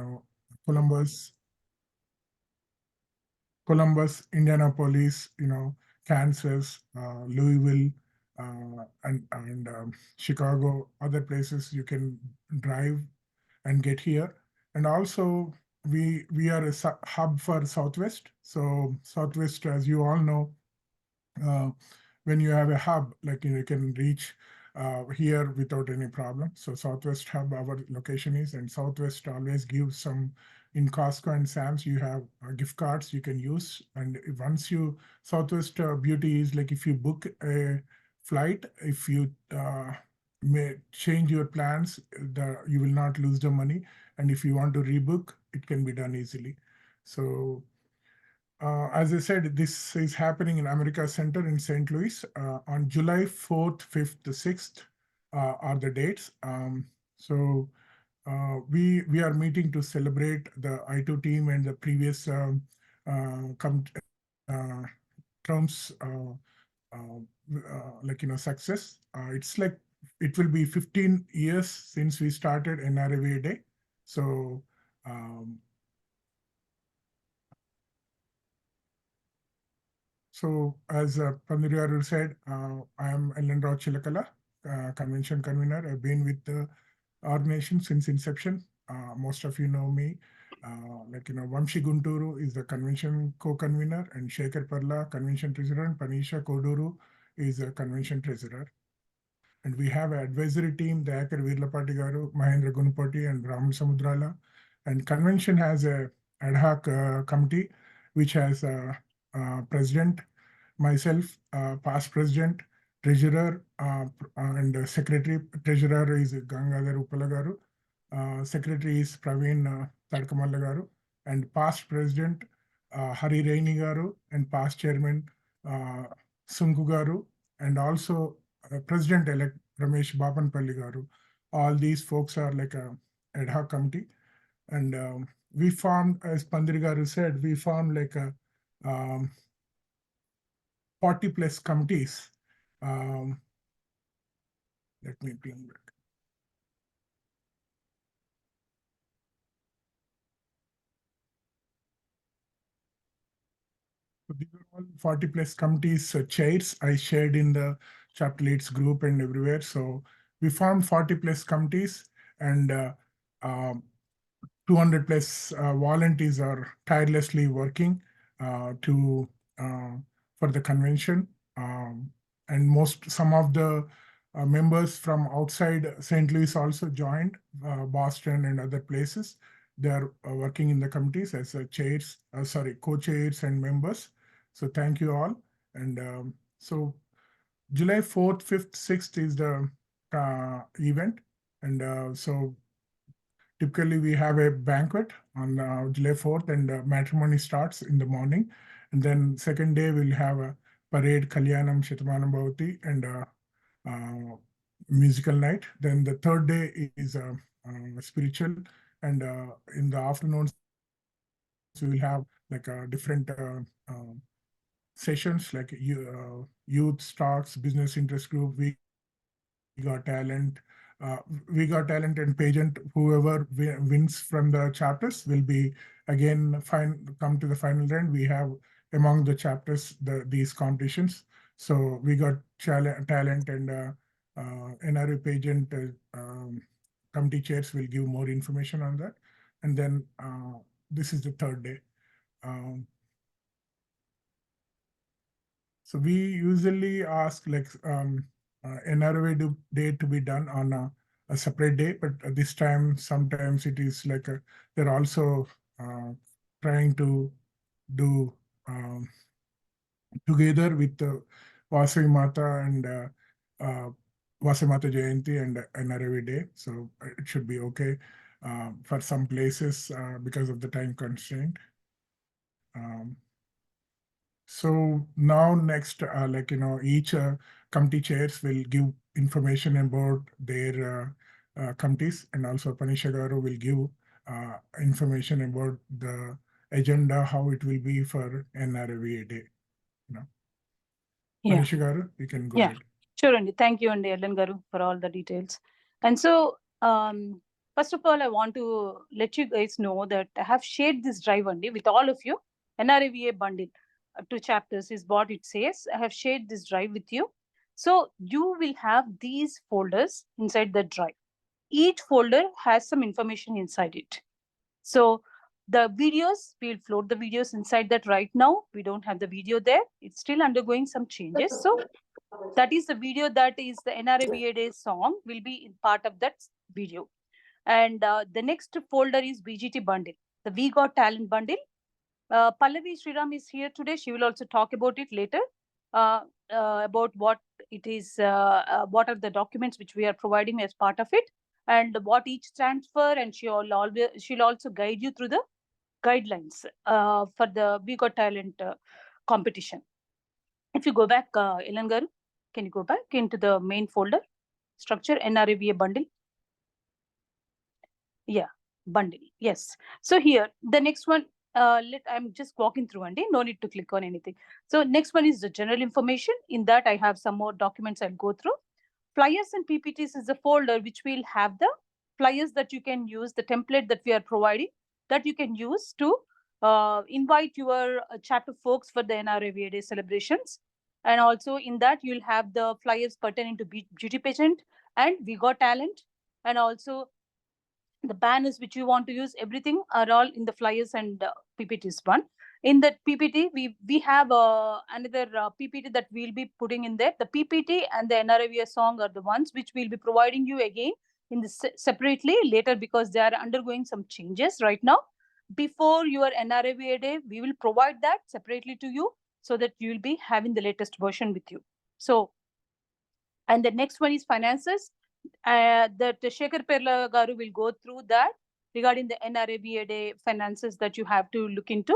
know, Columbus, Indianapolis, Kansas, Louisville, and Chicago, other places you can drive and get here. And also, we are a hub for Southwest. So Southwest, as you all know, uh, when you have a hub, like you can reach here without any problem. So Southwest hub, our location is, and Southwest always gives some, in Costco and Sam's, you have gift cards you can use. And once you, Southwest beauty is like if you book a flight, if you may change your plans, you will not lose the money. And if you want to rebook, it can be done easily. So as I said, this is happening in America Center in St. Louis on July 4th, 5th, 6th are the dates. So we are meeting to celebrate the I2 team and the previous terms success. It's like it will be 15 years since we started NRA Day. So So as Pandiriyaru said, I am Nriva Chilakala, convention convener. I've been with the organization since inception. Most of you know me. Vamshi Gunturu is the convention co-convener, and Shekhar Parla, convention treasurer, and Panisha Koduru is the convention treasurer. And we have an advisory team, Dayakar Virlapati Garu, Mahendra Gunupati, and Brahman Samudrala. And convention has a ad hoc committee, which has a president, myself, past president, treasurer, and secretary. Treasurer is Gangadhar Uppalagaru. Secretary is Praveen Tadkamalla Garu. And past president, Hari Raini Garu, and past chairman, Sunku Garu, and also President-elect Ramesh Bapanpalli Garu. All these folks are like a ad hoc committee. And we formed, as Pandiri Garu said, we formed like a 40 plus committees. Let me bring back. So these are all 40 plus committees, chairs I shared in the chapter leads group and everywhere. So we formed 40 plus committees, and 200 plus volunteers are tirelessly working for the convention. And some of the members from outside St. Louis also joined, Boston and other places. They are working in the committees as co-chairs and members. So thank you all. And so July 4th, 5th, 6th is the event. And so typically we have a banquet on July 4th, and matrimony starts in the morning. And then second day we'll have a parade, Kalyanam, Shatamanam Bhavati, and musical night. Then the third day is spiritual, and in the afternoons we will have like a different sessions like youth stocks, business interest group, we got talent. We got talent and pageant. Whoever wins from the chapters will be again come to the final round. We have among the chapters these competitions. So we got talent, and NRA pageant committee chairs will give more information on that. And then this is the third day. So we usually ask like NRA day to be done on a separate day, but this time sometimes it is like they're also trying to do together with Vasavi Mata and Vasavi Mata Jayanti and NRA day. So it should be okay for some places because of the time constraint. So now next, each committee chairs will give information about their committees, and also Panisha Garu will give information about the agenda, how it will be for NRAVA day. Yeah. Panisha Garu, you can go ahead. Sure, Andy. Thank you, Andy Ellen Garu, for all the details. And so, First of all, I want to let you guys know that I have shared this drive only with all of you. NRAVA bundle, 2 chapters is what it says. I have shared this drive with you. So you will have these folders inside the drive. Each folder has some information inside it. So the videos, we'll float the videos inside that right now. We don't have the video there. It's still undergoing some changes. So that is the video, that is the NRAVA Day song will be in part of that video. And the next folder is VGT bundle, the We Got Talent bundle. Pallavi Sriram is here today. She will also talk about it later, about what it is, what are the documents which we are providing as part of it, and what each stands for. And she'll also guide you through the guidelines for the We Got Talent competition. If you go back, Ilan Garu, can you go back into the main folder structure, NRAVA bundle? Yeah, bundle. Yes. So here, the next one, I'm just walking through, and no need to click on anything. So next one is the general information. In that, I have some more documents I'll go through. Flyers and PPTs is a folder which will have the flyers that you can use, the template that we are providing, that you can use to invite your chapter folks for the NRAVA Day celebrations. And also in that, you'll have the flyers pertaining to beauty pageant and We Got Talent, and also the banners which you want to use. Everything are all in the flyers and ppts one. In that ppt, we have another ppt that we'll be putting in there. The ppt and the NRAVA song are the ones which we'll be providing you again in this separately later, because they are undergoing some changes right now. Before your NRAVA Day, we will provide that separately to you, so that you will be having the latest version with you. So, and the next one is finances. That Shekhar Perla Garu will go through that regarding the NRAVA Day finances that you have to look into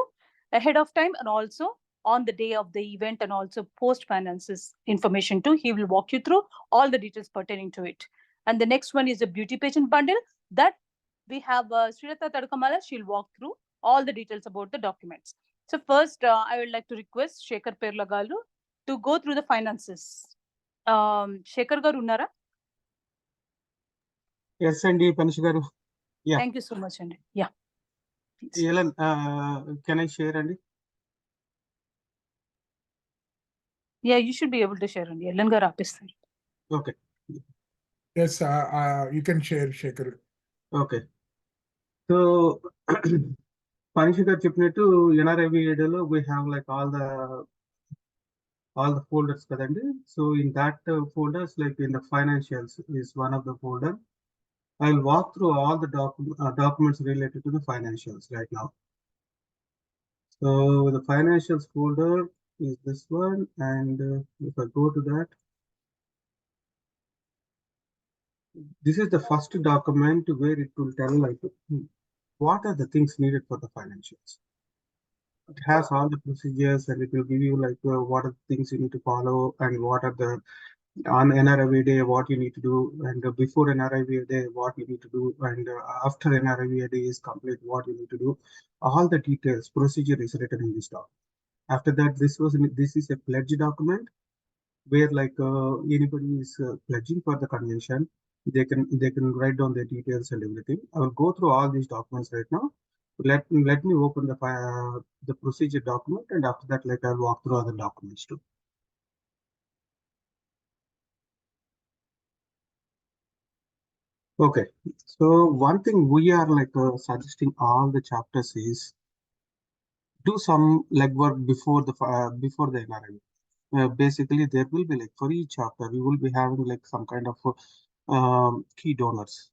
ahead of time, and also on the day of the event, and also post finances information too. He will walk you through all the details pertaining to it. And the next one is the beauty pageant bundle that we have Srilata Tadakamala. She'll walk through all the details about the documents. So first, I would like to request Shekhar Perla Garu to go through the finances. Shekhar Garu unnara? Yes, Andy, Panish garu. Yeah. Thank you so much, Andy. Yeah. Ellen, can I share, Andy? Yeah, you should be able to share, Andy. Ellen garu aapistharu. Okay. Yes, you can share, Shekhar. Okay. So, Panish garu cheppinattu NRAVA Day lo we have like all the folders kadandi. So in that folders, like in the financials is one of the folder. I'll walk through all the documents related to the financials right now. So the financials folder is this one, and if I go to that, this is the first document where it will tell like what are the things needed for the financials. It has all the procedures, and it will give you like what are the things you need to follow, and what are the on NRAVA Day what you need to do, and before NRAVA Day what you need to do, and after NRAVA Day is complete what you need to do. All the details, procedure is written in this document. After that, this is a pledge document where like anybody is pledging for the convention, they can write down their details and everything. I will go through all these documents right now. Let me open the procedure document, and after that, like I'll walk through other documents too. Okay, so one thing we are like suggesting all the chapters is do some legwork before the NRI. Basically, there will be like for each chapter we will be having like some kind of key donors.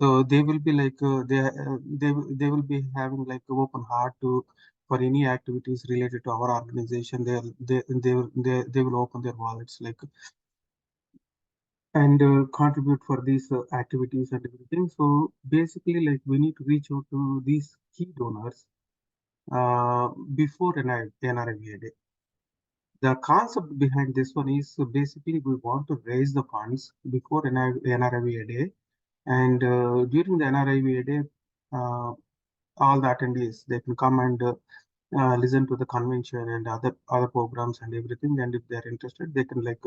So they will be like they will be having like open heart to for any activities related to our organization. They will open their wallets like and contribute for these activities and everything. So basically, like we need to reach out to these key donors before NRIVA Day. The concept behind this one is basically we want to raise the funds before NRIVA Day, and during the NRIVA Day, all the attendees they can come and listen to the convention and other programs and everything. And if they are interested, they can like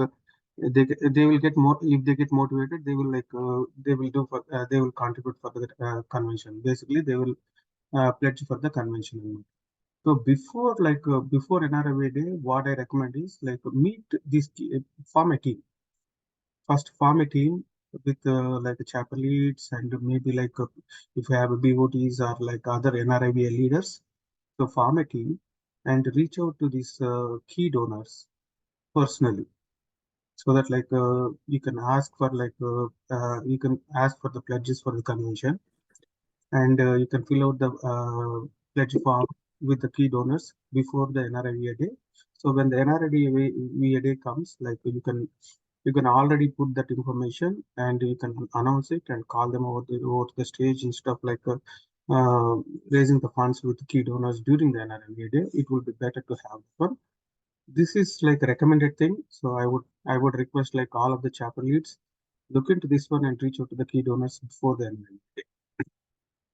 they will get more if they get motivated. They will they will contribute for the convention. Basically, they will pledge for the convention. So before NRIVA day, what I recommend is like meet this form a team. First, form a team with like chapter leads and maybe like if you have BOTs or like other NRIVA leaders. So form a team and reach out to these key donors personally, so that like you can ask for the pledges for the convention, and you can fill out the pledge form with the key donors before the NRIVA day. So when the NRIVA day comes, like you can already put that information and you can announce it and call them over the stage instead of uh, raising the funds with key donors during the NRIVA day. It will be better to have one. This is like a recommended thing. So I would request like all of the chapter leads look into this one and reach out to the key donors before the NRIVA day.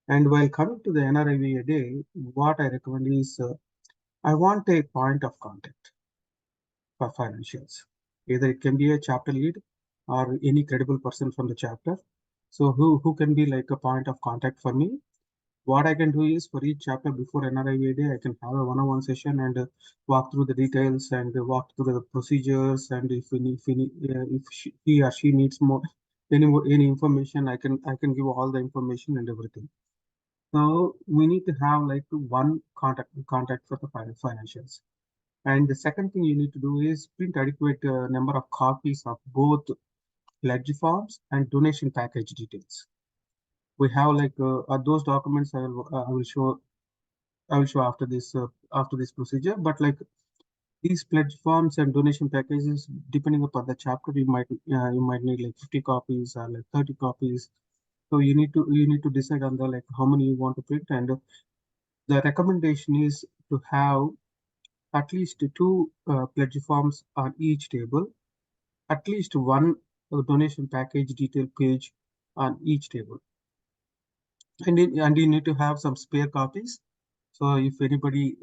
And while coming to the NRIVA day, what I recommend is I want a point of contact for financials. Either it can be a chapter lead or any credible person from the chapter. So who can be like a point of contact for me? What I can do is for each chapter before NRIVA day, I can have a one-on-one session and walk through the details and walk through the procedures. And if he or she needs any information, I can give all the information and everything. So we need to have like one contact for the financials. And the second thing you need to do is print adequate number of copies of both pledge forms and donation package details. We have like those documents I will show after this procedure. But like these pledge forms and donation packages, depending upon the chapter, you might need like 50 copies or like 30 copies. So you need to decide on the like how many you want to print, and the recommendation is to have at least two pledge forms on each table, at least one donation package detail page on each table, and you need to have some spare copies. So if anybody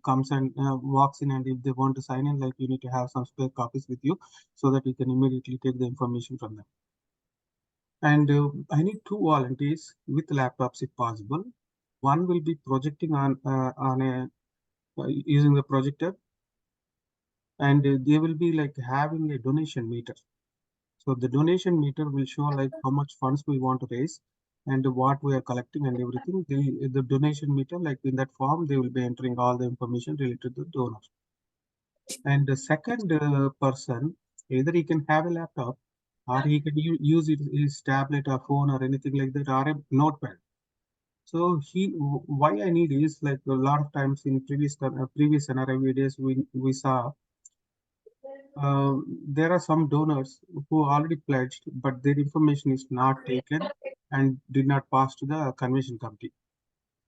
comes and walks in, and if they want to sign in, like you need to have some spare copies with you, so that you can immediately take the information from them. And I need two volunteers with laptops if possible. One will be projecting on a using the projector, and they will be like having a donation meter. So the donation meter will show like how much funds we want to raise and what we are collecting and everything. The donation meter, like in that form, they will be entering all the information related to the donor. And the second person, either he can have a laptop or he can use his tablet or phone or anything like that, or a notepad. So why I need is like a lot of times in previous NRI days we saw there are some donors who already pledged, but their information is not taken and did not pass to the convention committee.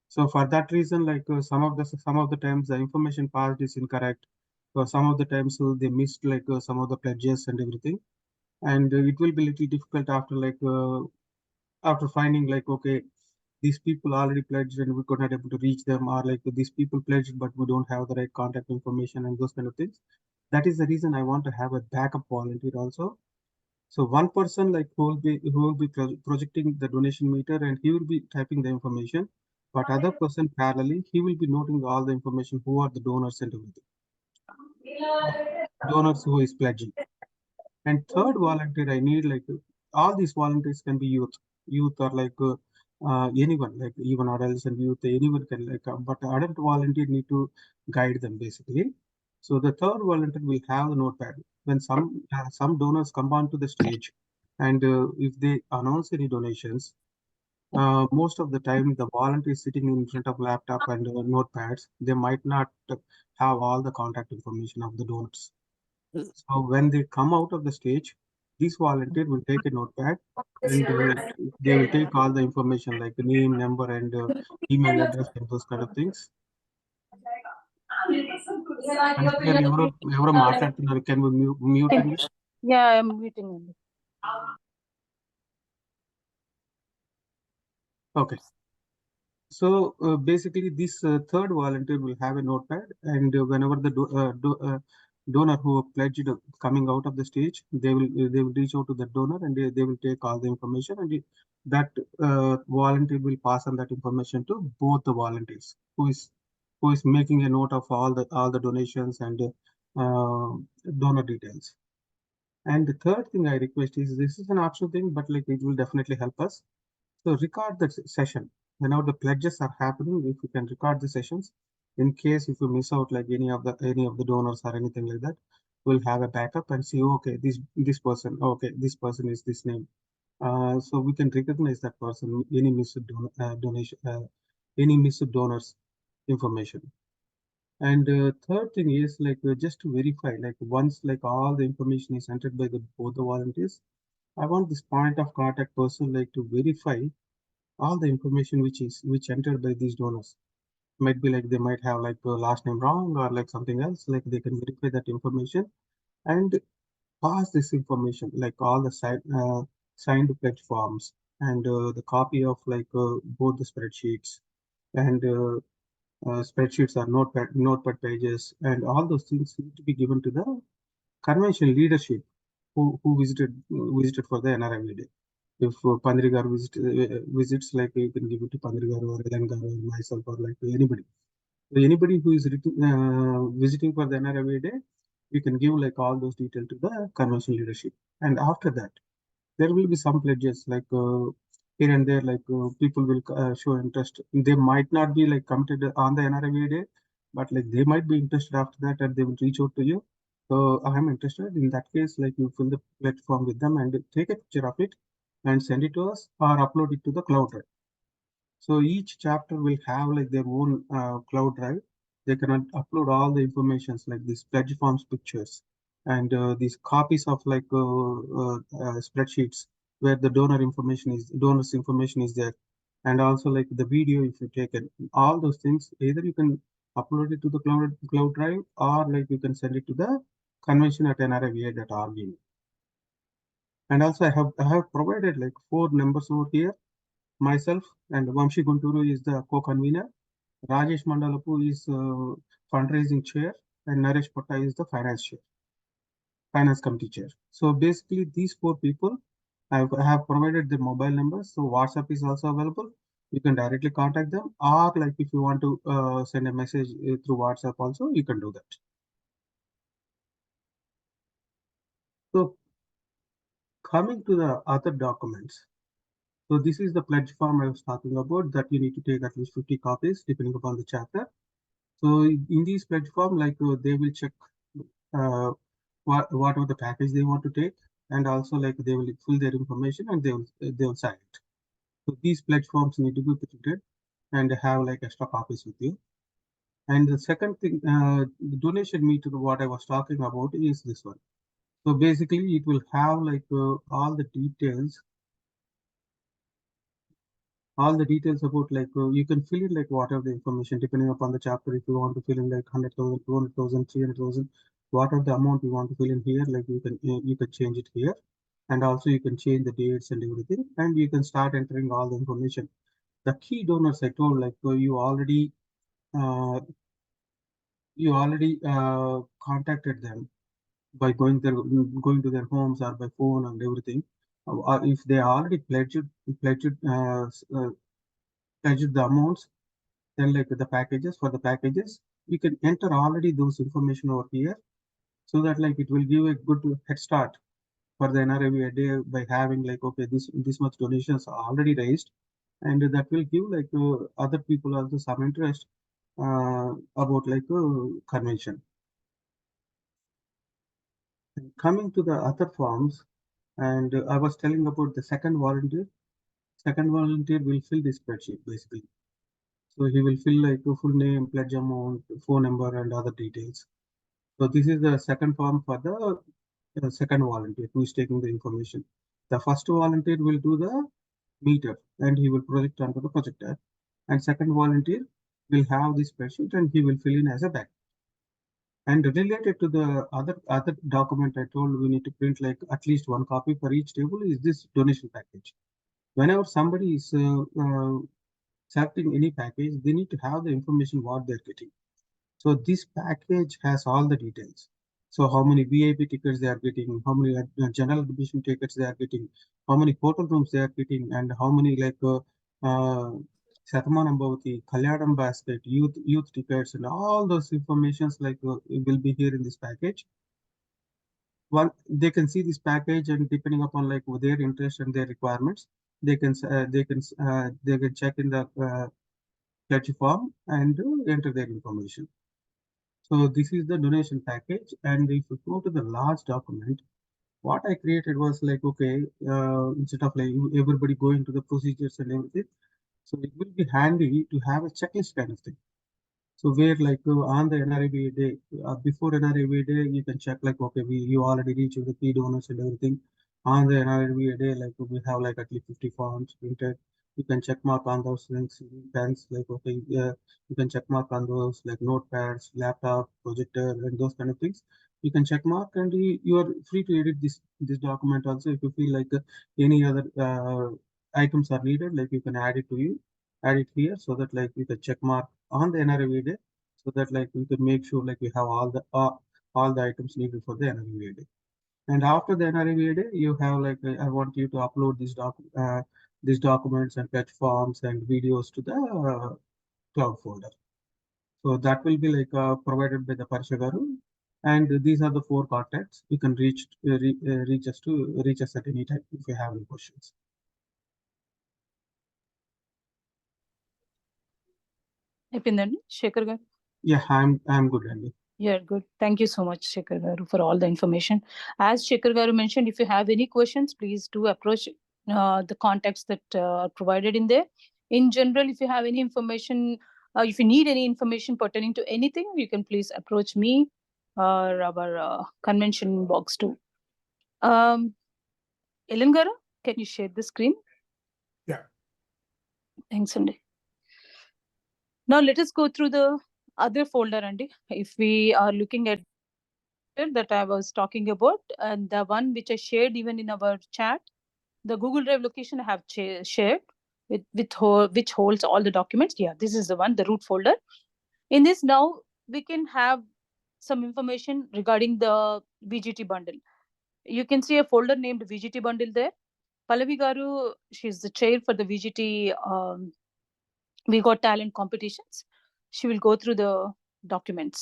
So for that reason, like some of the times the information passed is incorrect. Some of the times they missed like some of the pledges and everything, and it will be little difficult after finding like okay, these people already pledged and we could not able to reach them, or like these people pledged but we don't have the right contact information and those kind of things. That is the reason I want to have a backup volunteer also. So one person like who will be projecting the donation meter and he will be typing the information, but other person parallelly he will be noting all the information who are the donors and everything. Donors who is pledging. And third volunteer I need like all these volunteers can be youth or like anyone, like even adults and youth, anyone can but adult volunteer need to guide them basically. So the third volunteer will have a notepad. When some donors come onto the stage, and if they announce any donations, most of the time the volunteer is sitting in front of laptop and notepads. They might not have all the contact information of the donors. So when they come out of the stage, this volunteer will take a notepad and they will take all the information like the name, number, and email address and those kind of things. Anushka గారు ఎవరో మాట్లాడుతున్నారు. Can we mute అండి? Yeah, I'm muting. Okay. So basically, this third volunteer will have a notepad, and whenever donor who pledged coming out of the stage, they will reach out to the donor and they will take all the information, and that volunteer will pass on that information to both the volunteers who is making a note of all the donations and donor details. And the third thing I request is, this is an optional thing, but like it will definitely help us. So record the session whenever the pledges are happening. If you can record the sessions, in case if you miss out like any of the donors or anything like that, we'll have a backup and see, okay, this person, okay, this person is this name. So we can recognize that person, any missed donation, any missed donors information. And third thing is like just to verify, like once like all the information is entered by both the volunteers, I want this point of contact person like to verify all the information which entered by these donors. Might be like they might have like the last name wrong or like something else. Like they can verify that information and pass this information, like all the signed pledge forms and the copy of like both the spreadsheets and spreadsheets or notepad pages, and all those things need to be given to the convention leadership who visited for the NRMA day. If Pandri garu visits, like you can give it to Pandri garu or Ellen garu or myself or like anybody. So anybody who is visiting for the NRMA day, you can give like all those details to the convention leadership. And after that, there will be some pledges like here and there, like people will show interest. They might not be like committed on the NRMA day, but like they might be interested after that and they will reach out to you. So I am interested. In that case, like you fill the platform with them and take a picture of it and send it to us or upload it to the cloud drive. So each chapter will have like their own cloud drive. They can upload all the informations like these pledge forms pictures and these copies of like spreadsheets where the donor's information is there, and also like the video if you take it. All those things either you can upload it to the cloud drive or like you can send it to the convention at nriva.org. And also I have provided like 4 numbers over here. Myself and Vamshi Gunturu is the co-convener. Rajesh Mandalapu is fundraising chair, and Naresh Patta is the finance committee chair. So basically, these 4 people I have provided their mobile numbers. So WhatsApp is also available. You can directly contact them, or like if you want to send a message through WhatsApp, also you can do that. So coming to the other documents. So this is the pledge form I was talking about that you need to take at least 50 copies depending upon the chapter. So in these pledge form, like they will check whatever the package they want to take, and also like they will fill their information and they will sign it. So these pledge forms need to be printed and have like extra copies with you. And the second thing, the donation meter, what I was talking about is this one. So basically, it will have like all the details about like you can fill in like whatever the information depending upon the chapter. If you want to fill in like 100,000, 200,000, 300,000, whatever the amount you want to fill in here, like you can change it here, and also you can change the dates and everything, and you can start entering all the information. The key donors I told, like uh, you already contacted them by going to their homes or by phone and everything. If they already pledged the amounts, then like the packages, you can enter already those information over here, so that like it will give a good head start for the NRA day by having like, okay, this much donations are already raised, and that will give like other people also some interest about like convention. Coming to the other forms, and I was telling about the second volunteer. Second volunteer will fill this spreadsheet basically. So he will fill like a full name, pledge amount, phone number, and other details. So this is the second form for the second volunteer who is taking the information. The first volunteer will do the meter and he will project onto the projector. And second volunteer will have this spreadsheet and he will fill in as a back. And related to the other document I told we need to print like at least 1 copy for each table is this donation package. Whenever somebody is selecting any package, they need to have the information what they're getting. So this package has all the details. So how many VIP tickets they are getting, how many general admission tickets they are getting, how many hotel rooms they are getting, and how many Satamanam Bhavati, Kalyanam basket, youth tickets, and all those informations will be here in this package. One, they can see this package, and depending upon their interest and their requirements, they can check in the pledge form and enter their information. So this is the donation package, and if you go to the last document, what I created was okay, instead of everybody going to the procedures and everything, so it will be handy to have a checklist kind of thing. So where on the NRIVA day, before NRIVA day, you can check okay, you already reached the key donors and everything. On the NRIVA day, we have at least 50 forms printed. You can check mark on those things, pens, okay, you can check mark on those notepads, laptop, projector, and those kind of things. You can check mark, and you are free to edit this document also. If you feel any other items are needed, you can add it here, so that you can check mark on the NRIVA day, so that we can make sure we have all the items needed for the NRIVA day. And after the NRIVA day, you have I want you to upload these documents and fetch forms and videos to the cloud folder. So that will be provided by the Parshagaru. And these are the 4 contacts. You can reach us at any time if you have any questions. అయిపోయిందండి శేఖర్ గారు? Yeah, I'm good, Andy. Yeah, good. Thank you so much, Shekhar Garu, for all the information. As Shekhar Garu mentioned, if you have any questions, please do approach the contacts that are provided in there. In general, if you have any information, if you need any information pertaining to anything, you can please approach me or our convention box too. Ellen Garu, can you share the screen? Yeah. Thanks, Andy. Now let us go through the other folder, Andy. If we are looking at that I was talking about, and the one which I shared even in our chat, the Google Drive location I have shared which holds all the documents. Yeah, this is the one, the root folder. In this, now we can have some information regarding the VGT bundle. You can see a folder named VGT bundle there. Pallavi Garu, she's the chair for the VGT We Got Talent competitions. She will go through the documents.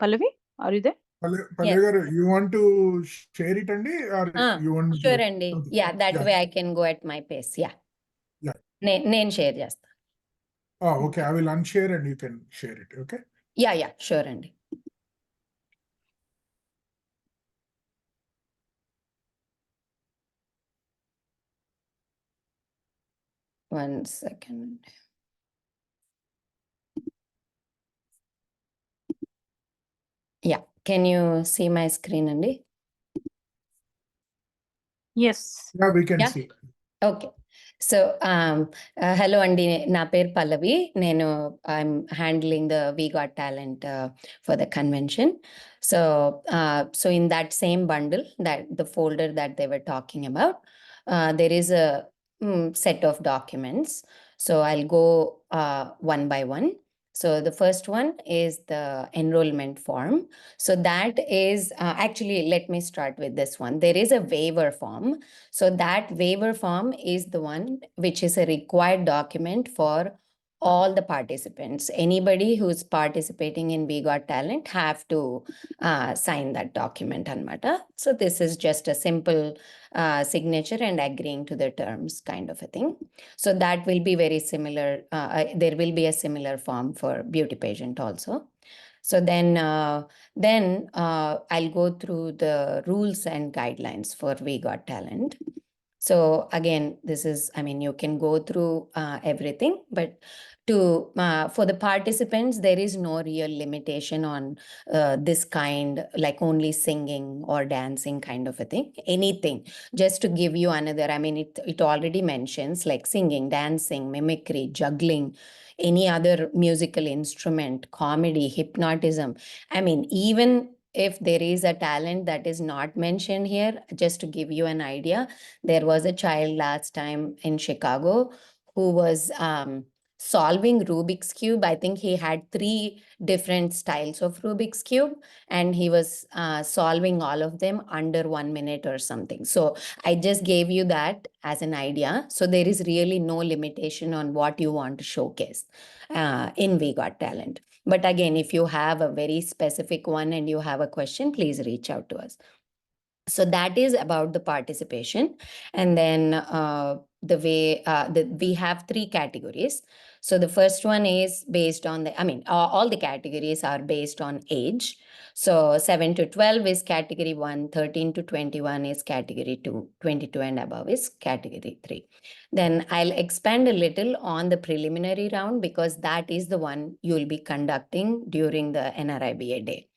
Pallavi, are you there? Pallavi garu, you want to share it, Andy, or you want to? Sure, Andy. Okay. Yeah, that way I can go at my pace. Yeah. నేను share చేస్తా. Okay, I will unshare and you can share it. Okay. Yeah, sure, Andy. One second. Yeah, can you see my screen, Andy? Yes. Yeah, we can Yeah. see. Okay. So, hello, Andy. Na peru Pallavi. I'm handling the We Got Talent for the convention. So, in that same bundle, that the folder that they were talking about, there is a set of documents. So I'll go one by one. So the first one is the enrollment form. So that is, actually, let me start with this one. There is a waiver form. So that waiver form is the one which is a required document for all the participants. Anybody who's participating in We Got Talent have to sign that document, anmata. So this is just a simple signature and agreeing to the terms kind of a thing. So that will be very similar. There will be a similar form for beauty pageant also. So then I'll go through the rules and guidelines for We Got Talent. So again, this is, I mean, you can go through everything, but for the participants, there is no real limitation on this kind, like only singing or dancing kind of a thing. Anything, just to give you another, I mean, it already mentions like singing, dancing, mimicry, juggling, any other musical instrument, comedy, hypnotism. I mean, even if there is a talent that is not mentioned here, just to give you an idea, there was a child last time in Chicago who was solving Rubik's Cube. I think he had 3 different styles of Rubik's Cube, and he was solving all of them under 1 minute or something. So I just gave you that as an idea. So there is really no limitation on what you want to showcase in We Got Talent. But again, if you have a very specific one and you have a question, please reach out to us. So that is about the participation. And then the way we have 3 categories. So the first one is based on all the categories are based on age. So 7 to 12 is category 1, 13 to 21 is category 2, 22 and above is category 3. Then I'll expand a little on the preliminary round because that is the one you'll be conducting during the NRIBA day.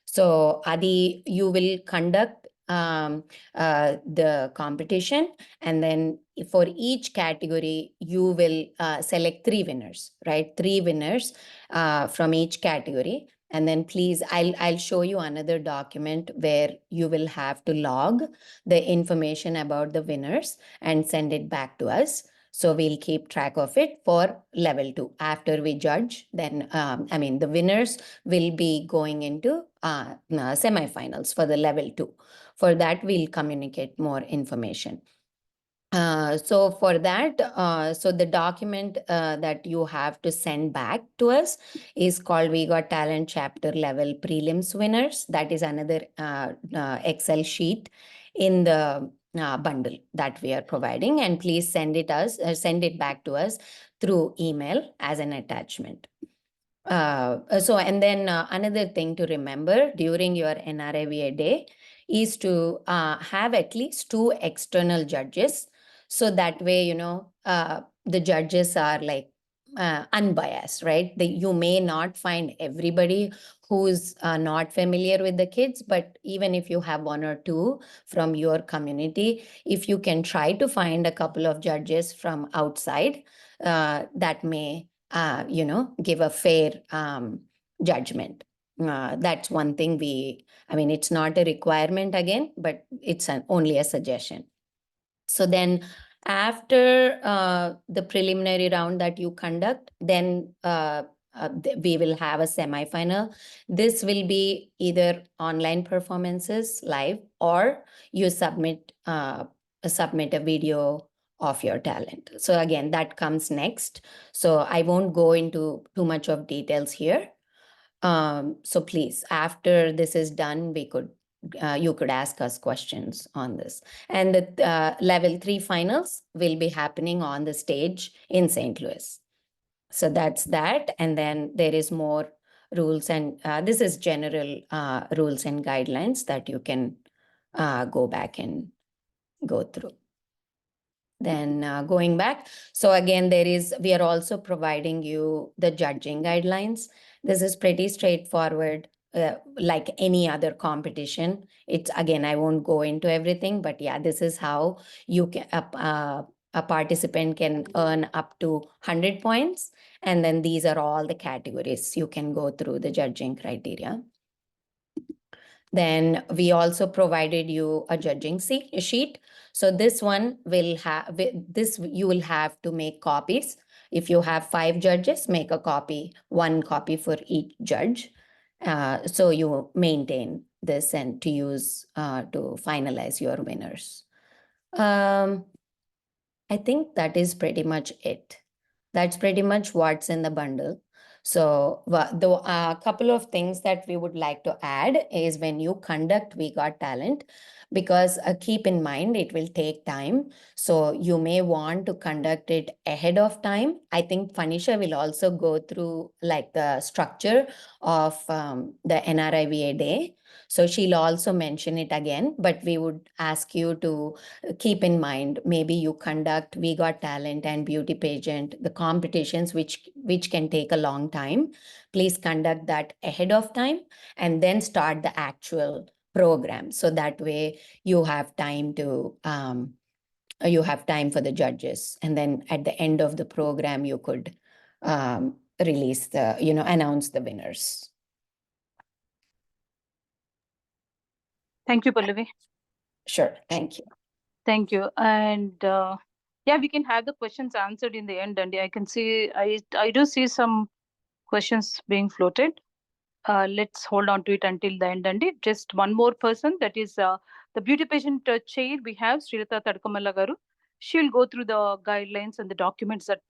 So Adi, you will conduct the competition, and then for each category, you will select 3 winners, right? 3 winners from each category. And then please, I'll show you another document where you will have to log the information about the winners and send it back to us. So we'll keep track of it for level 2. After we judge, then the winners will be going into semifinals for the level 2. For that, we'll communicate more information. So for that, so the document that you have to send back to us is called We Got Talent Chapter Level Prelims Winners. That is another Excel sheet in the bundle that we are providing. And please send it back to us through email as an attachment. And then another thing to remember during your NRIVA day is to have at least 2 external judges. So that way, the judges are like unbiased, right? You may not find everybody who's not familiar with the kids, but even if you have 1 or 2 from your community, if you can try to find a couple of judges from outside, that may give a fair judgment. That's one thing it's not a requirement again, but it's only a suggestion. So then after the preliminary round that you conduct, then we will have a semifinal. This will be either online performances live, or you submit a video of your talent. So again, that comes next. So I won't go into too much of details here. So please, after this is done, you could ask us questions on this. And the level 3 finals will be happening on the stage in St. Louis. So that's that. And then there is more rules, and this is general rules and guidelines that you can go back and go through. Then going back, so again, we are also providing you the judging guidelines. This is pretty straightforward, like any other competition. It's, again, I won't go into everything, but yeah, this is how you can, a participant can earn up to 100 points. And then these are all the categories. You can go through the judging criteria. Then we also provided you a judging sheet. So this one will have you will have to make copies. If you have 5 judges, make a copy, 1 copy for each judge. So you maintain this and to use to finalize your winners. I think that is pretty much it. That's pretty much what's in the bundle. So a couple of things that we would like to add is when you conduct We Got Talent, because keep in mind, it will take time. So you may want to conduct it ahead of time. I think Fanisha will also go through like the structure of the NRIVA day. So she'll also mention it again, but we would ask you to keep in mind, maybe you conduct We Got Talent and beauty pageant, the competitions which can take a long time. Please conduct that ahead of time and then start the actual program. So that way you have time to you have time for the judges, and then at the end of the program you could release the announce the winners. Thank you, Pallavi. Sure, thank you. Thank you. And Yeah, we can have the questions answered in the end, and I can see, I do see some questions being floated. Let's hold on to it until the end, and just one more person, that is the beauty patient chair. We have Srilata Tadkamalla garu. She'll go through the guidelines and the documents that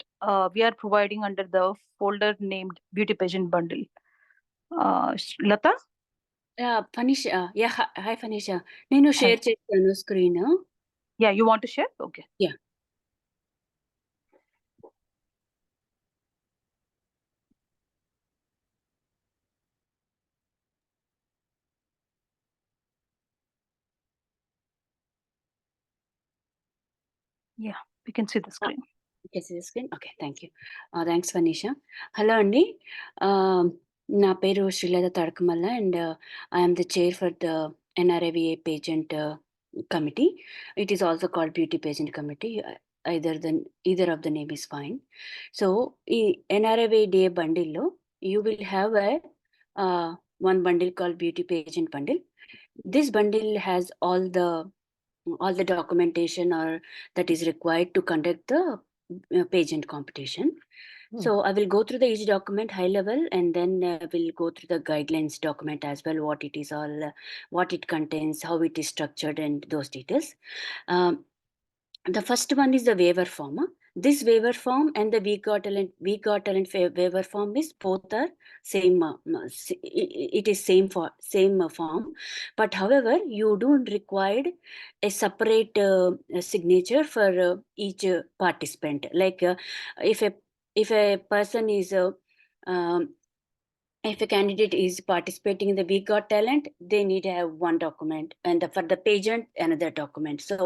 we are providing under the folder named beauty patient bundle. Lata? Fanisha, hi Fanisha. నేను share చేస్తాను screen. Yeah, you want to share? Okay. Yeah. Yeah, we can see the screen. Okay, see the screen? Okay, thank you. Thanks, Fanisha. Hello, Andy. నా పేరు Srilatha Tadakamalla, and I am the chair for the NRIVA Pageant Committee. It is also called Beauty Pageant Committee. Either of the name is fine. So, in NRIVA Day bundle lo, you will have a one bundle called Beauty Pageant Bundle. This bundle has all the documentation that is required to conduct the pageant competition. So I will go through the each document high level, and then we'll go through the guidelines document as well, what it is all, what it contains, how it is structured, and those details. The first one is the waiver form. This waiver form and the We Got Talent waiver form is both are same. It is same form, but however, you don't require a separate signature for each participant. Like if a person is if a candidate is participating in the We Got Talent, they need to have one document, and for the pageant, another document. So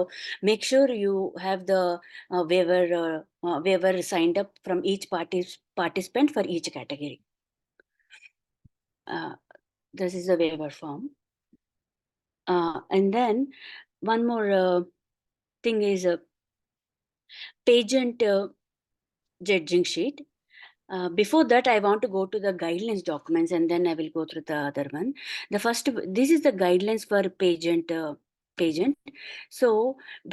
make sure you have the waiver signed up from each participant for each category. This is the waiver form. And then one more thing is a pageant judging sheet. Before that, I want to go to the guidelines documents, and then I will go through the other one. This is the guidelines for pageant. So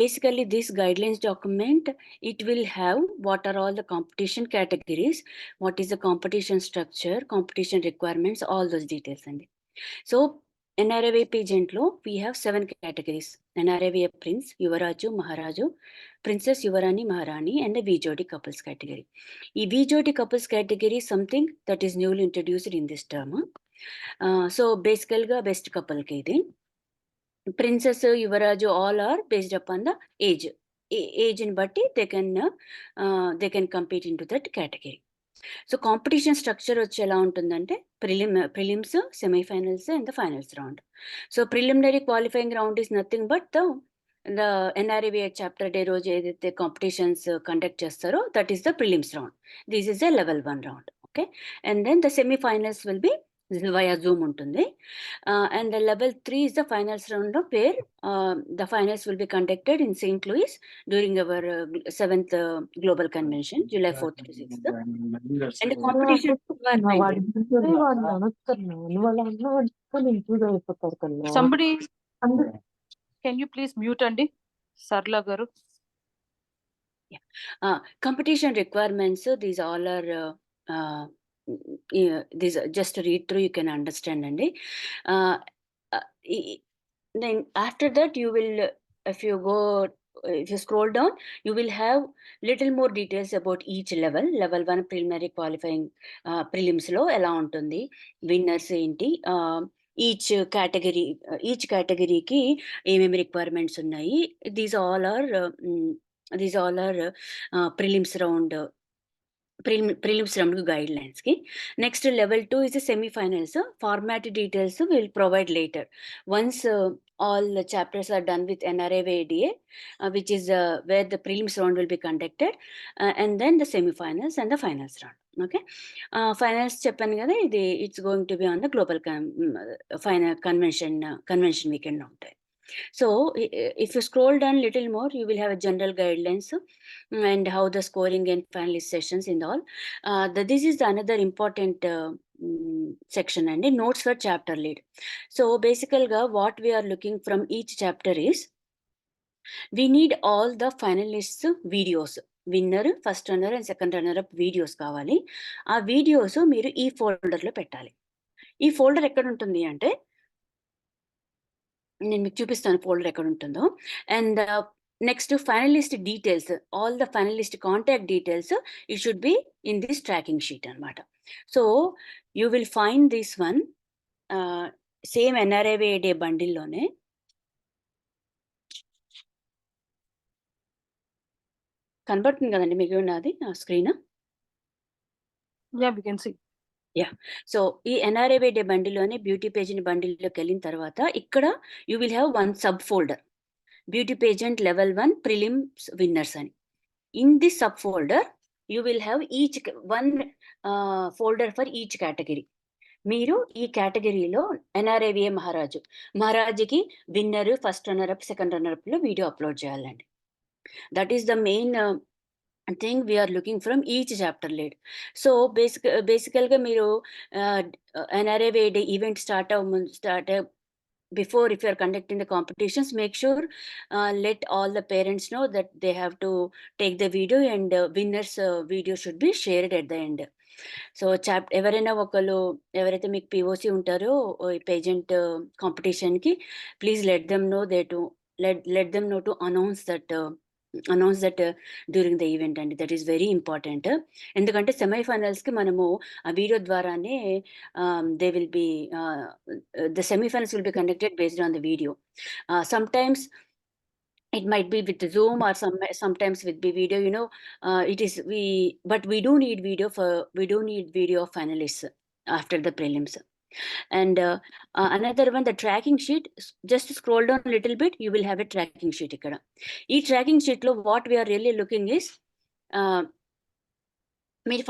basically, this guidelines document, it will have what are all the competition categories, what is the competition structure, competition requirements, all those details. So NRIVA pageant lo, we have 7 categories: NRIVA Prince, Yuvaraju, Maharaju, Princess, Yuvarani, Maharani, and the VJOD couples category. The VJOD couples category is something that is newly introduced in this term. So basically, best couple ki idi. Princess, Yuvaraju, all are based upon the age. Age in batti they can compete into that category. So competition structure వచ్చి ఎలా ఉంటుందంటే prelims, semi-finals, and the finals round. So preliminary qualifying round is nothing but the NRIVA chapter day రోజు ఏదైతే competitions conduct చేస్తారో, that is the prelims round. This is a level 1 round. Okay, and then the semi-finals will be via Zoom ఉంటుంది. And the level 3 is the finals round, where the finals will be conducted in St. Louis during our 7th global convention, July 4th to 6th. And the competition Somebody, can you please mute Andy? Sarla garu. competition requirements, these all are these just read through, you can understand. Then after that, you will, if you scroll down, you will have little more details about each level. Level 1 preliminary qualifying prelims lo ela untundi, winners enti, each category ki ఏమేమి requirements ఉన్నాయి. These all are prelims round guidelines ki. Next, level 2 is the semi-finals. Format details we'll provide later once all the chapters are done with NRIVA ADA, which is where the prelims round will be conducted, and then the semi-finals and the finals round. Okay, finals చెప్పాను కదా, ఇది it's going to be on the global final convention weekend ఉంటాయి. So if you scroll down a little more, you will have a general guidelines and how the scoring and finalist sessions and all. This is another important section, and notes for chapter lead. So basically, what we are looking from each chapter is We need all the finalists videos. Winner, first runner and second runner up videos కావాలి. ఆ videos మీరు ఈ ఫోల్డర్లో పెట్టాలి. ఈ folder ఎక్కడ ఉంటుంది అంటే నేను మీకు చూపిస్తాను ఫోల్డర్ ఎక్కడ ఉంటుందో. And next finalist details, all the finalist contact details it should be in this tracking sheet అనమాట. So you will find this one same NRIVA day బండిల్లోనే. కనబడుతుంది కదండి మీకు నాది స్క్రీన్? Yeah, we can see. So ఈ ఎన్ఆర్ఐవే డే బండిల్లోనే beauty pageant బండిల్లోకి వెళ్ళిన తర్వాత ఇక్కడ you will have one sub folder, beauty pageant level 1 prelims winners అని. In this sub folder you will have each one folder for each category. మీరు ఈ కేటగిరీలో ఎన్ఆర్ఐవిఏ మహారాజుకి winner, first runner up, second runner up లో video upload చేయాలండి. That is the main thing we are looking from each chapter lead. So basically మీరు NRAVA day event start before, if you are conducting the competitions, make sure let all the parents know that they have to take the video and winners video should be shared at the end. So ఎవరైనా ఒకళ్ళు ఎవరైతే మీకు POC ఉంటారో pageant కాంపిటీషన్కి, please let them know to announce that during the event అండి. That is very important. ఎందుకంటే సెమీఫైనల్స్కి మనము ఆ వీడియో ద్వారానే they will be the semifinals will be conducted based on the video. Sometimes it might be with Zoom or sometimes with video, but we do need video of finalists after the prelims. And another one, the tracking sheet, just scroll down a little bit, you will have a tracking sheet ikkada. Ee tracking sheet lo what we are really looking is మీరు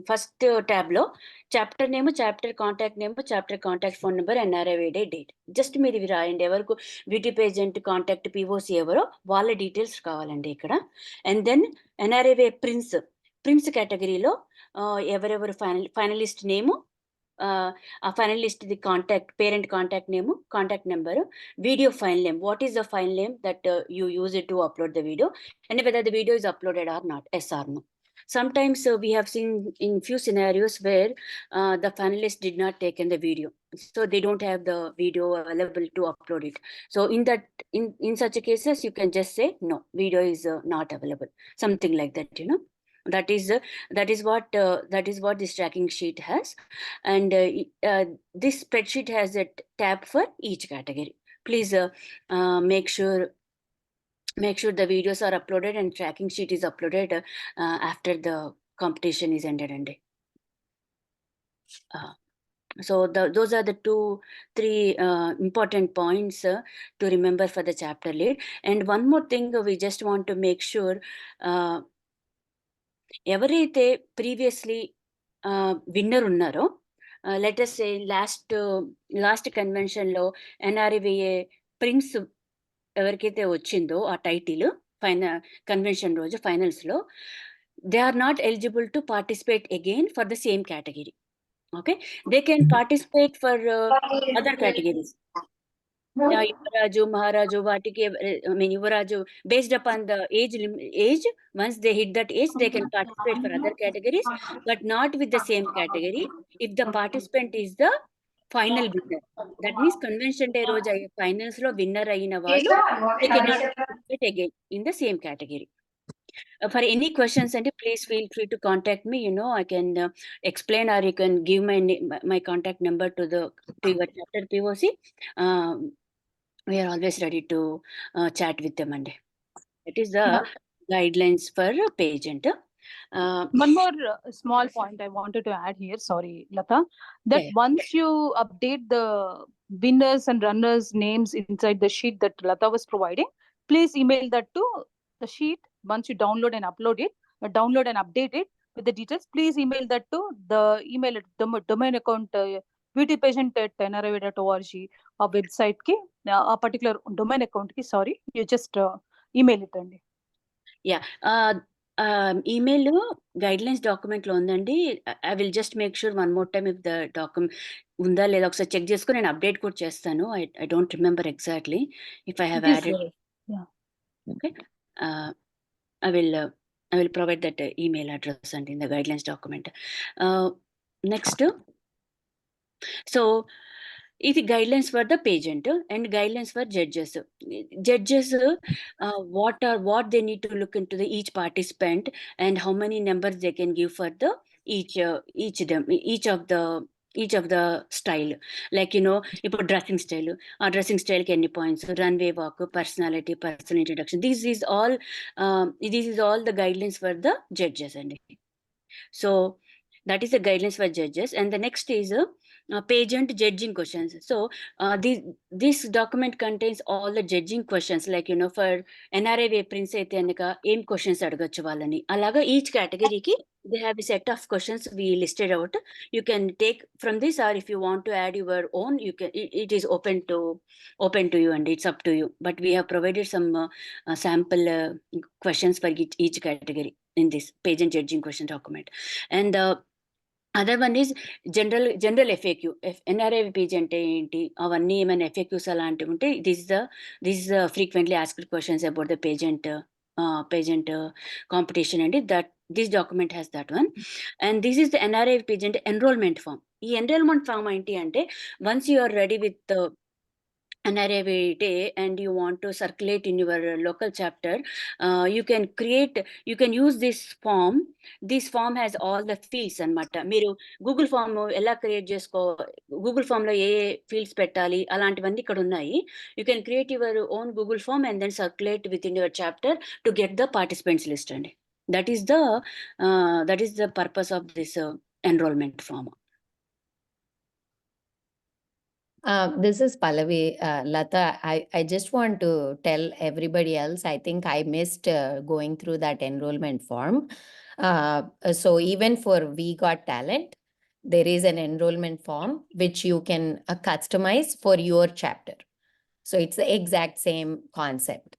first tab లో chapter name, chapter contact phone number, NRIVA date, just మీరు ఇవి రాయండి. ఎవరికి beauty pageant contact POC ఎవరో వాళ్ళ details కావాలండి ఇక్కడ. అండ్ దెన్ ఎన్ఆర్ఐవే ప్రిన్స్ కేటగిరీలో ఎవరెవరు ఫైనలిస్ట్ నేము, ఆ finalist the parent contact name, contact number, video file name, what is the file name that you use it to upload the video, and whether the video is uploaded or not, yes or no. Sometimes we have seen in few scenarios where the finalist did not take in the video, so they don't have the video available to upload it. So in such cases you can just say no, video is not available, something like that, that is what this tracking sheet has. And this spreadsheet has a tab for each category. Please make sure the videos are uploaded and tracking sheet is uploaded after the competition is ended. And so those are the 2-3 important points to remember for the chapter lead. And one more thing we just want to make sure, ఎవరైతే previously winner ఉన్నారో, let us say last కన్వెన్షన్లో NRIVA prince ఎవరికైతే వచ్చిందో ఆ title convention రోజు ఫైనల్స్లో, they are not eligible to participate again for the same category. Okay, they can participate for other categories. Yuvaraju, Maharaju, వాటికి యువరాజు based upon the age, once they hit that age they can participate for other categories, but not with the same category if the participant is the final winner. That means convention day roju ayi finals lo winner ayina vallu they cannot participate again in the same category. For any questions, and please feel free to contact me. I can explain, or you can give my contact number to your chapter POC. We are always ready to chat with them, and that is the guidelines for pageant. One more small point I wanted to add here, sorry Lata, that Yeah. once you update the winners and runners names inside the sheet that Lata was providing, please email that to the sheet. Once you download and upload it, download and update it with the details, please email that to the email domain account beautypageant@nriva.org, a website ki a particular domain account ki, sorry, you just email it. And Yeah, email guidelines document లో ఉందండి. I will just make sure one more time if the document ఉందా లేదా ఒకసారి check చేసుకుని నేను update కూడా చేస్తాను. I don't remember exactly if I have It is added. there. Yeah. Okay. I will provide that email address and in the guidelines document. Next, so ఇది guidelines for the patient and guidelines for judges. Judges, what they need to look into the each participant and how many numbers they can give for the each of the style. Like, ఇప్పుడు dressing style, ఆ dressing స్టైల్కి ఎన్ని points, runway walk, personality, personal introduction, this is all the guidelines for the judges అండి. So that is the guidelines for judges. And the next is patient judging questions. So this document contains all the judging questions, like for NRA prints అయితే కనుక ఏం questions అడగచ్చు వాళ్ళని. అలాగా each category they have a set of questions we listed out. You can take from this, or if you want to add your own, you can. It is open to you and it's up to you. But we have provided some sample questions for each category in this patient judging question document. And other one is general FAQ. NRA page అంటే ఏంటి, అవన్నీ ఏమైనా FAQs అలాంటివి ఉంటే this is the frequently asked questions about the patient competition, and that this document has that one. And this is the NRA patient enrollment form. ఈ enrollment form ఏంటి అంటే, once you are ready with the NRA day and you want to circulate in your local chapter, you can use this form. This form has all the fields అన్నమాట. మీరు Google form ఎలా create Google form లో ఏ fields పెట్టాలి అలాంటివన్నీ ఇక్కడ ఉన్నాయి. You can create your own Google form and then circulate with in your chapter to get the participants list అండి. That is the purpose of this enrolment form. This is Pallavi. Lata, I just want to tell everybody else, I think I missed going through that enrollment form. So even for We Got Talent, there is an enrollment form which you can customize for your chapter. So it's the exact same concept.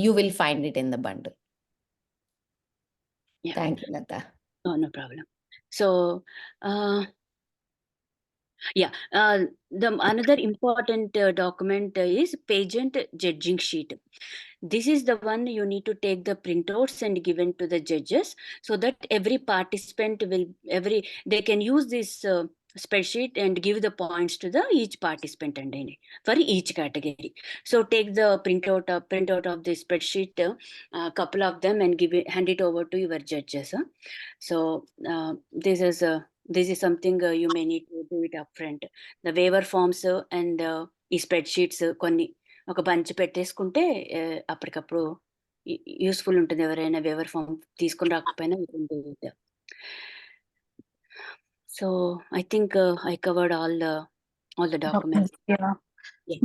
You will find it in the bundle. Yeah. Thank you, Lata. Oh, no problem. So, the another important document is patient judging sheet. This is the one you need to take the printouts and given to the judges, so that every participant they can use this spreadsheet and give the points to each participant and for each category. So take the printout of the spreadsheet, couple of them, and hand it over to your judges. So this is something you may need to do it upfront. The waiver forms and ఈ spreadsheets కొన్ని ఒక bunch పెట్టేసుకుంటే అప్పటికప్పుడు useful ఉంటుంది. ఎవరైనా waiver form తీసుకుని రాకపోయినా. So I think I covered all the documents. Yeah.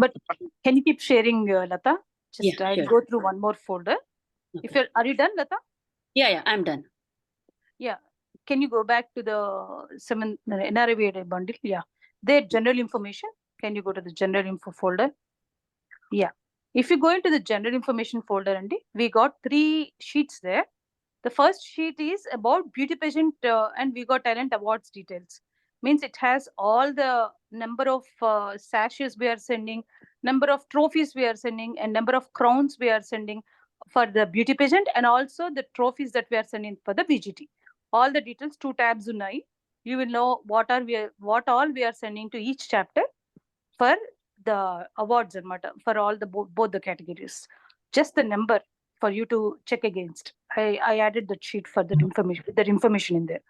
But can you keep sharing, Lata? Just I'll sure. go through one more folder. Okay. Are you done, Lata? Yeah, I'm done. Yeah. Can you go back to the NRA bundle? Yeah. There, general information. Can you go to the general info folder? Yeah. If you go into the general information folder, we got 3 sheets there. The first sheet is about beauty pageant and We Got Talent awards details. Means it has all the number of sashes we are sending, number of trophies we are sending, and number of crowns we are sending for the beauty pageant, and also the trophies that we are sending for the VGT. All the details, 2 tabs unnai. You will know what all we are sending to each chapter for the awards for all the both the categories. Just the number for you to check against. I added that sheet for that information in there.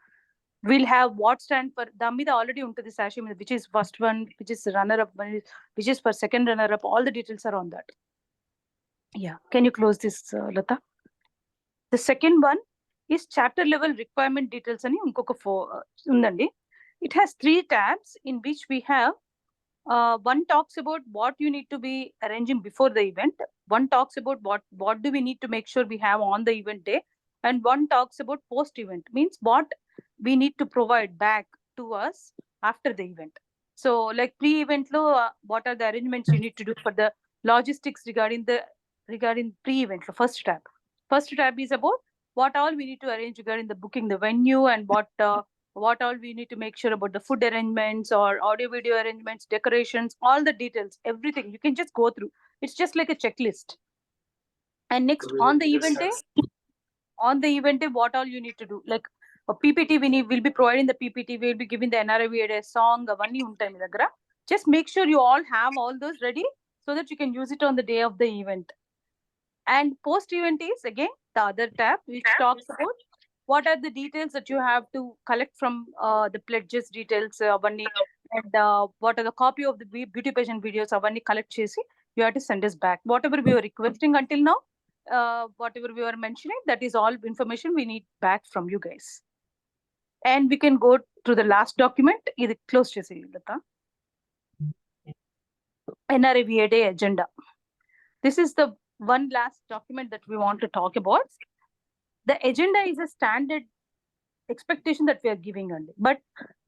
We'll have what stand for Damida already unto the sachet, which is first one, which is runner up, which is for second runner up. All the details are on that. Yeah. Can you close this, Lata? The second one is chapter level requirement details ani unkoka undandi. It has 3 tabs in which we have one talks about what you need to be arranging before the event. One talks about what do we need to make sure we have on the event day. And one talks about post-event, means what we need to provide back to us after the event. So like pre-event lo, what are the arrangements you need to do for the logistics regarding pre-event. First tab is about what all we need to arrange regarding the booking the venue, and what all we need to make sure about the food arrangements or audio video arrangements, decorations, all the details, everything. You can just go through. It's just like a checklist. And next, on the event day, what all you need to do, like a PPT, we'll be providing the PPT, we'll be giving the NRIVA song, avani untayi mee daggara. Just make sure you all have all those ready so that you can use it on the day of the event. And post event is again the other tab which talks about what are the details that you have to collect from the pledges details, and what are the copy of the beauty pageant videos, avani collect chesi you have to send us back. Whatever we were requesting until now, whatever we were mentioning, that is all information we need back from you guys. And we can go to the last document. This close chesi Lata. NRIVA Day agenda. This is the one last document that we want to talk about. The agenda is a standard expectation that we are giving, but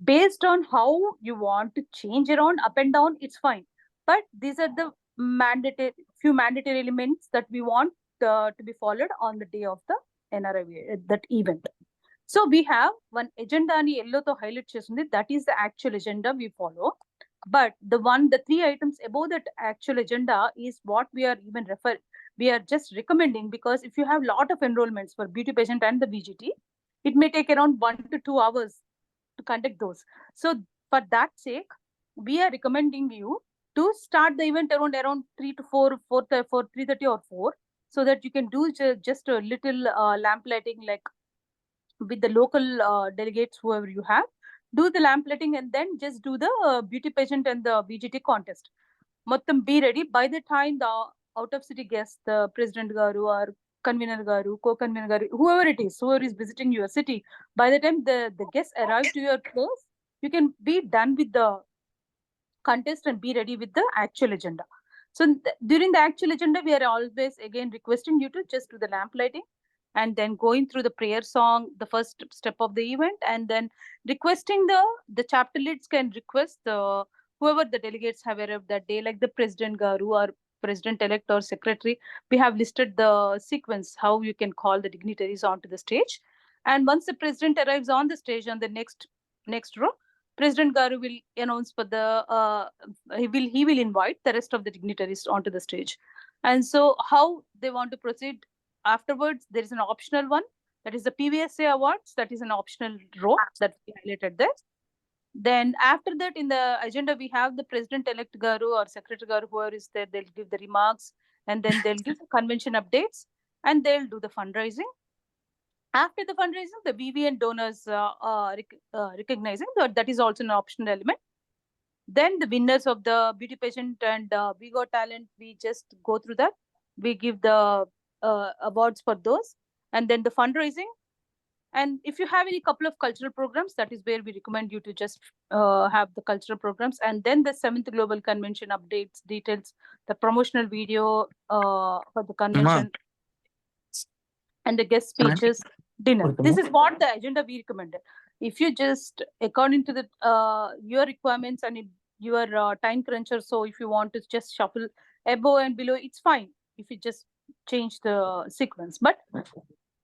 based on how you want to change around up and down, it's fine. But these are the few mandatory elements that we want to be followed on the day of the NRIVA, that event. So we have one agenda ani yellow to highlight chestundi. That is the actual agenda we follow. But the 3 items above that actual agenda is what we are even we are just recommending, because if you have lot of enrollments for beauty pageant and the VGT, it may take around 1 to 2 hours to conduct those. So for that sake, we are recommending you to start the event around 3 to 4, 3:30 or 4, so that you can do just a little lamp lighting, like with the local delegates, whoever you have, do the lamp lighting, and then just do the beauty pageant and the VGT contest. Mottam be ready by the time the out of city guests, the president garu or convener garu, co-convener garu, whoever is visiting your city, by the time the guests arrive to your place, you can be done with the contest and be ready with the actual agenda. So during the actual agenda, we are always again requesting you to just do the lamp lighting, and then going through the prayer song, the first step of the event, and then requesting the chapter leads can request whoever the delegates have arrived that day, like the president garu or president-elect or secretary. We have listed the sequence, how you can call the dignitaries onto the stage. And once the president arrives on the stage, on the next row, President Garu will announce for the, he will invite the rest of the dignitaries onto the stage. And so how they want to proceed afterwards, there is an optional one, that is the PVSA awards, that is an optional row that we highlighted there. Then after that, in the agenda, we have the President-elect Garu or Secretary Garu, whoever is there, they'll give the remarks, and then they'll give the convention updates, and they'll do the fundraising. After the fundraising, the BVN donors recognizing, that is also an optional element. Then the winners of the beauty pageant and We Got Talent, we just go through that. We give the awards for those, and then the fundraising. And if you have any couple of cultural programs, that is where we recommend you to just have the cultural programs. And then the 7th Global Convention updates, details, the promotional video for the convention, and the guest speeches, dinner. This is what the agenda we recommended. If you just, according to the your requirements and your time cruncher, so if you want to just shuffle above and below, it's fine if you just change the sequence. But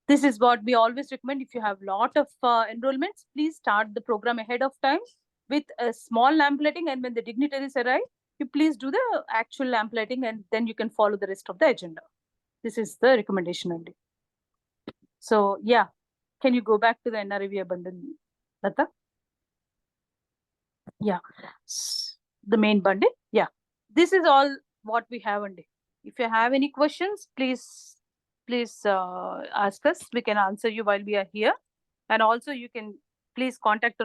this is what we always recommend. If you have lot of enrollments, please start the program ahead of time with a small lamp lighting, and when the dignitaries arrive, you please do the actual lamp lighting, and then you can follow the rest of the agenda. This is the recommendation only. So yeah, can you go back to the NRIVA bundle, Lata? Yeah, the main bundle. Yeah, this is all what we have on day. If you have any questions, please ask us. We can answer you while we are here, and also you can please contact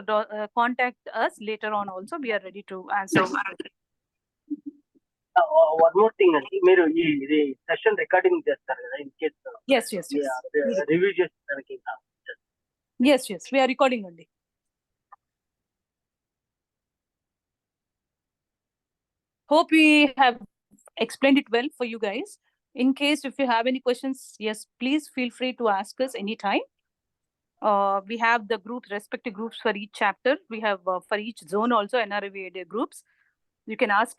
us later on. Also, we are ready to answer. One more thing, అండి, మీరు ఇది session recording చేస్తారు కదా, in case yes review చేసేదానికి. yes we are recording only. Hope we have explained it well for you guys. In case if you have any questions, yes, please feel free to ask us anytime. We have the groups, respective groups for each chapter. We have for each zone also NRIVA groups. You can ask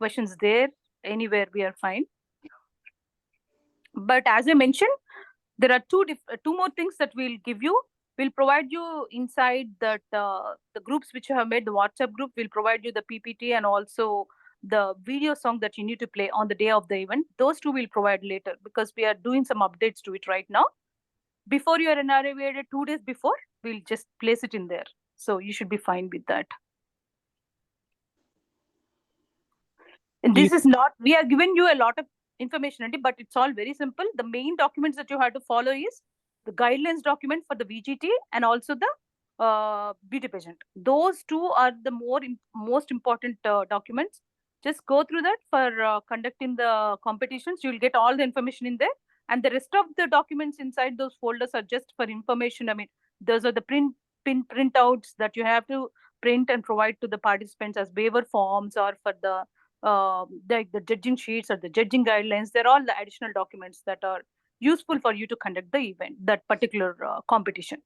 questions there, anywhere we are fine. But as I mentioned, there are two more things that we'll give you. We'll provide you inside that the groups which you have made, the WhatsApp group, will provide you the PPT and also the video song that you need to play on the day of the event. Those two we'll provide later because we are doing some updates to it right now. Before your NRI, 2 days before, we'll just place it in there. So you should be fine with that. And this is not, we are giving you a lot of information, but it's all very simple. The main documents that you have to follow is the guidelines document for the VGT and also the beauty pageant. Those two are the most important documents. Just go through that for conducting the competitions. You'll get all the information in there. And the rest of the documents inside those folders are just for information. I mean, those are the printouts that you have to print and provide to the participants as waiver forms or for the judging sheets or the judging guidelines. They're all the additional documents that are useful for you to conduct the event, that particular competition.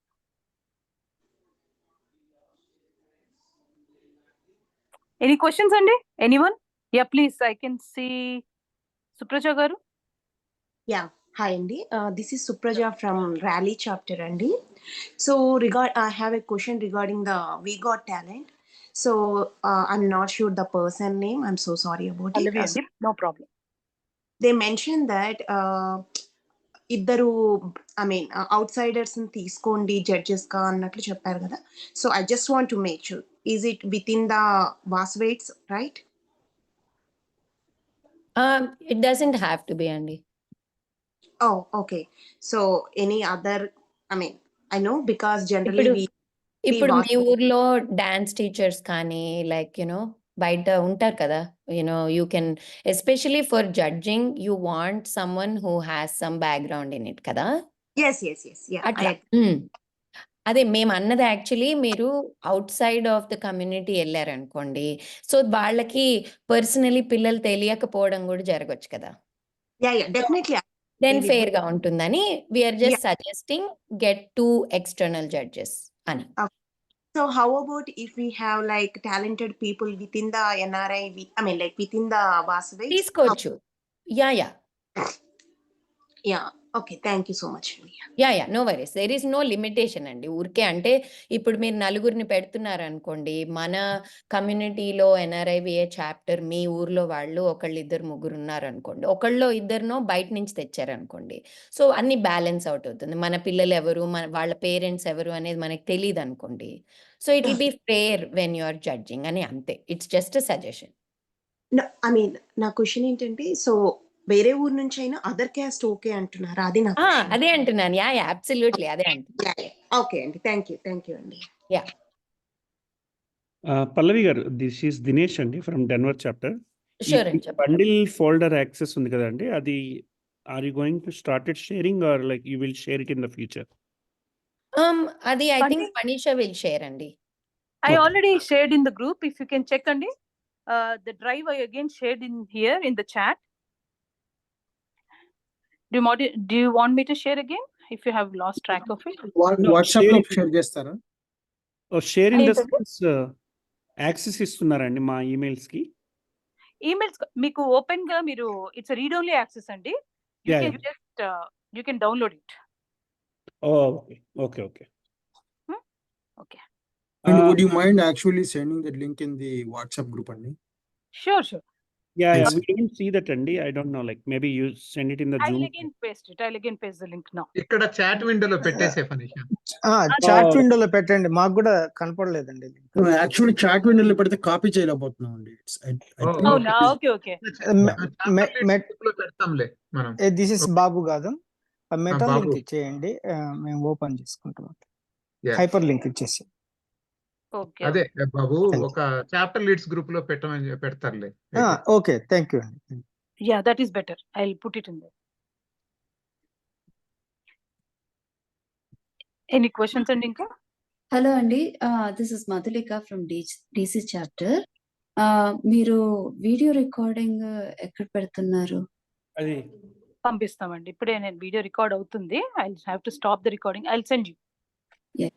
Any questions, Andy? Anyone? Yeah, please. I can see Supraja garu. Yeah, hi Andy. This is Supraja from Rally Chapter Andy. So I have a question regarding the We Got Talent. So I'm not sure the person name. I'm so sorry about it. Andy, no problem. They mentioned that outsiders తీసుకోండి judges గా అన్నట్లు చెప్పారు కదా. So I just want to make sure, is it within the VAS weights, right? It doesn't have to be, Andy. Oh, okay. So any other, I know because generally ఇప్పుడు మీ ఊర్లో dance teachers కానీ like బయట ఉంటారు కదా, you can especially for judging you want someone who has some background in it కదా. అట్లా అదే మేము అన్నది యాక్చువల్లీ మీరు out side of the community వెళ్ళారనుకోండి, సో వాళ్ళకి పర్సనలీ పిల్లలు తెలియకపోవడం కూడా జరగచ్చు కదా. డెఫినెట్లీ దెన్ ఫెయిర్ గా ఉంటుందని we are just suggesting get 2 external judges అని. So how about if we have like talented people within the NRI, within the VAS weights? తీసుకోవచ్చు. Yeah. Okay. Thank you so much. No worries, there is no limitation అండి. ఊరికే అంటే ఇప్పుడు మీరు నలుగురిని పెడుతున్నారు అనుకోండి, మన కమ్యూనిటీలో NRIVA చాప్టర్ మీ ఊర్లో వాళ్ళు ఒకళ్ళు ఇద్దరు ముగ్గురు ఉన్నారు అనుకోండి, ఒకళ్ళు ఇద్దరునో బయట నుంచి తెచ్చారనుకోండి, సో అన్ని బ్యాలెన్స్ అవుట్ అవుతుంది. మన పిల్లలు ఎవరు, వాళ్ళ పేరెంట్స్ ఎవరు అనేది మనకి తెలియదు అనుకోండి, so it will be fair when you are judging అని, అంతే. It's just a suggestion. నా క్వశ్చన్ ఏంటంటే, సో వేరే ఊరు నుంచి అయినా అదర్ క్యాస్ట్ ఓకే అంటున్నారు, అది నా అదే అంటున్నాను. అబ్సల్యూట్లీ అదే అంటున్నాను. ఓకే అండి, థ్యాంక్ యూ అండి. పల్లవి గారు, దిస్ ఈస్ దినేష్ అండి ఫ్రమ్ డెన్వర్ చాప్టర్. షూర్ అండి, బండిల్ ఫోల్డర్ యాక్సెస్ ఉంది కదండి, అది are you going to started sharing or like you will share it in the future? అది I think Manisha will share అండి. I already shared in the group. If you can check Andy, the drive I again shared in here in the chat. Do you want me to share again if you have lost track of it? WhatsApp లో share చేస్తారా? Share in the sense access ఇస్తున్నారండి మా emails కి. Emails మీకు open గా మీరు it's read only access అండి. You can download it. Okay. Okay. And would you mind actually sending the link in the WhatsApp group, Andy? Sure. Yeah, we didn't see that, Andy. I don't know, like maybe you send it in the Zoom. I'll again paste the link now. ఇక్కడ chat విండోలో పెట్టేసే ఫనిషా. Chat విండోలో పెట్టండి, మాకు కూడా కనపడలేదండి. Actually chat విండోలో పెడితే copy చేయలేకపోతున్నాం అండి. ఓకే. పెడతాంలే మనం. దిస్ ఇస్ బాబు కాదు, మెటా లింక్ ఇచ్చేయండి, మేము ఓపెన్ చేసుకుంటాం. హైపర్ లింక్ ఇచ్చేసి. అదే బాబు, ఒక చాప్టర్ లీడ్స్ గ్రూప్ లో పెడతారులే. ఓకే, థ్యాంక్ యూ అండి. Yeah, that is better. I'll put it in there. Any questions and Inka? Hello Andy, this is Madhulika from DC chapter. మీరు video recording ఎక్కడ పెడుతున్నారు? అది పంపిస్తామండి. ఇప్పుడే నేను వీడియో రికార్డ్ అవుతుంది. I'll have to stop the recording. I'll send you. Yeah.